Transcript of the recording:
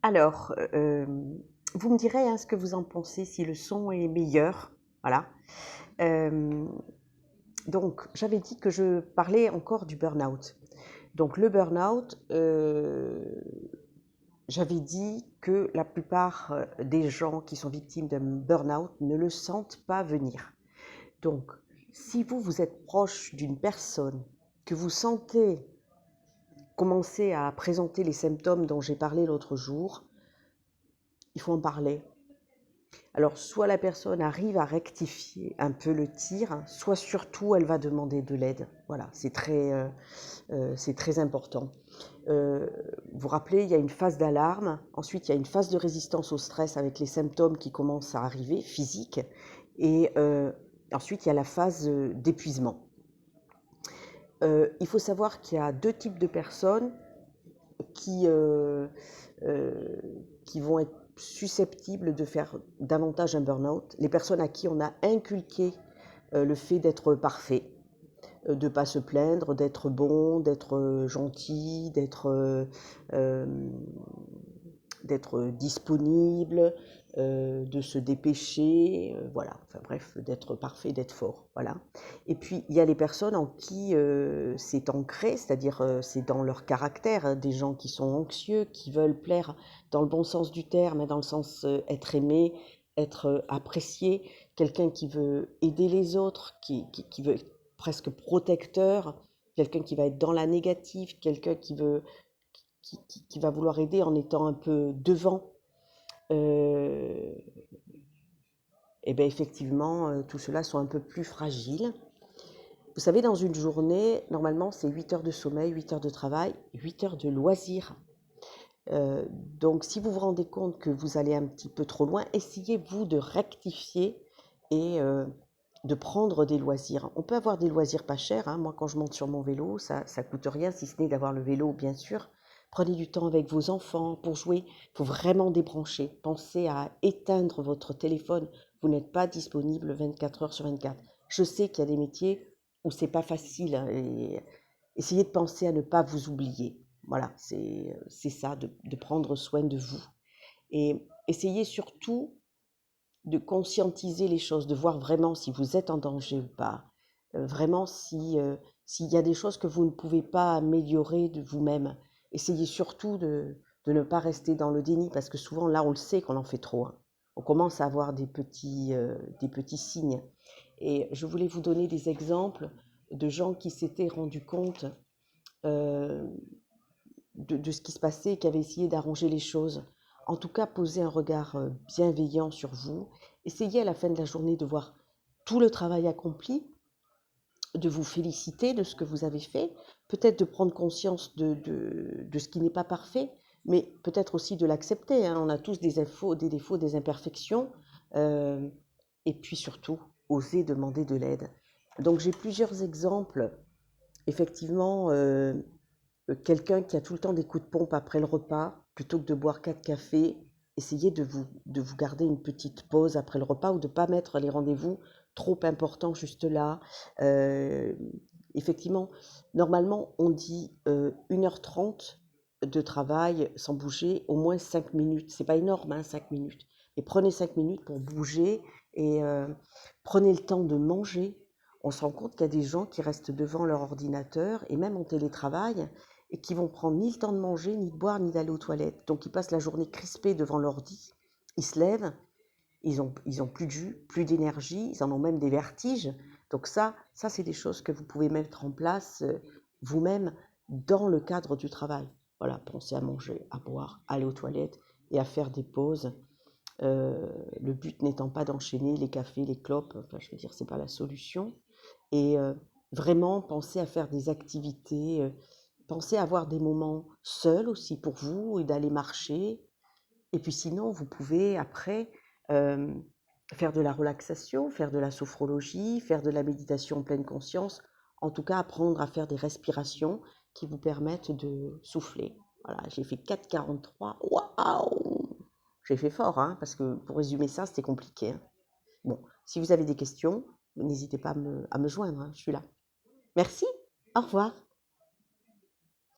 Alors, vous me direz hein, ce que vous en pensez, si le son est meilleur. Voilà. Euh, donc, j'avais dit que je parlais encore du burn-out. Donc, le burn-out, j'avais dit que la plupart des gens qui sont victimes d'un burn-out ne le sentent pas venir. Donc, si vous êtes proche d'une personne que vous sentez commencer à présenter les symptômes dont j'ai parlé l'autre jour, il faut en parler. Alors, soit la personne arrive à rectifier un peu le tir, soit surtout elle va demander de l'aide. Voilà, c'est très important. Vous vous rappelez, il y a une phase d'alarme, ensuite il y a une phase de résistance au stress avec les symptômes qui commencent à arriver, physiques, et ensuite il y a la phase d'épuisement. Il faut savoir qu'il y a deux types de personnes qui, euh, euh, qui vont être susceptibles de faire davantage un burn-out. Les personnes à qui on a inculqué le fait d'être parfait, de ne pas se plaindre, d'être bon, d'être gentil, euh, d'être disponible, de se dépêcher, voilà, enfin bref, d'être parfait, d'être fort, voilà. Et puis il y a les personnes en qui c'est ancré, c'est-à-dire c'est dans leur caractère, hein, des gens qui sont anxieux, qui veulent plaire dans le bon sens du terme, dans le sens être aimé, être apprécié, quelqu'un qui veut aider les autres, qui veut être presque protecteur, quelqu'un qui va être dans la négative, quelqu'un qui va vouloir aider en étant un peu devant. Euh, et bien effectivement, tout cela sont un peu plus fragiles. Vous savez, dans une journée, normalement, c'est 8 heures de sommeil, 8 heures de travail, 8 heures de loisirs. Donc, si vous vous rendez compte que vous allez un petit peu trop loin, essayez-vous de rectifier et de prendre des loisirs. On peut avoir des loisirs pas chers, hein. Moi, quand je monte sur mon vélo, ça coûte rien, si ce n'est d'avoir le vélo, bien sûr. Prenez du temps avec vos enfants pour jouer. Il faut vraiment débrancher. Pensez à éteindre votre téléphone. Vous n'êtes pas disponible 24 heures sur 24. Je sais qu'il y a des métiers où c'est pas facile, hein, et essayez de penser à ne pas vous oublier. Voilà, c'est ça, de prendre soin de vous. Et essayez surtout de conscientiser les choses, de voir vraiment si vous êtes en danger ou pas. Vraiment s'il y a des choses que vous ne pouvez pas améliorer de vous-même. Essayez surtout de ne pas rester dans le déni, parce que souvent là on le sait qu'on en fait trop, hein. On commence à avoir des petits signes. Et je voulais vous donner des exemples de gens qui s'étaient rendus compte euh, de ce qui se passait et qui avait essayé d'arranger les choses. En tout cas, posez un regard bienveillant sur vous. Essayez à la fin de la journée de voir tout le travail accompli, de vous féliciter de ce que vous avez fait, peut-être de prendre conscience de ce qui n'est pas parfait, mais peut-être aussi de l'accepter, hein. On a tous des défauts, des imperfections, euh, et puis surtout, oser demander de l'aide. Donc j'ai plusieurs exemples. Effectivement, quelqu'un qui a tout le temps des coups de pompe après le repas, plutôt que de boire 4 cafés, essayez de vous garder une petite pause après le repas ou de ne pas mettre les rendez-vous trop importants juste là. Euh, Effectivement, normalement, on dit 1h30 de travail sans bouger, au moins 5 minutes. C'est pas énorme, hein, 5 minutes. Mais prenez 5 minutes pour bouger et prenez le temps de manger. On se rend compte qu'il y a des gens qui restent devant leur ordinateur et même en télétravail et qui vont prendre ni le temps de manger, ni de boire, ni d'aller aux toilettes. Donc ils passent la journée crispés devant l'ordi, ils se lèvent, ils ont plus de jus, plus d'énergie, ils en ont même des vertiges. Donc ça c'est des choses que vous pouvez mettre en place vous-même dans le cadre du travail. Voilà, pensez à manger, à boire, à aller aux toilettes et à faire des pauses. Le but n'étant pas d'enchaîner les cafés, les clopes, enfin je veux dire, c'est pas la solution. Et vraiment, pensez à faire des activités, pensez à avoir des moments seuls aussi pour vous et d'aller marcher. Et puis sinon, vous pouvez après euh, faire de la relaxation, faire de la sophrologie, faire de la méditation en pleine conscience. En tout cas, apprendre à faire des respirations qui vous permettent de souffler. Voilà, j'ai fait 4,43. Waouh! J'ai fait fort, hein, parce que pour résumer ça, c'était compliqué, hein. Bon, si vous avez des questions, n'hésitez pas à me joindre, hein, je suis là. Merci, au revoir.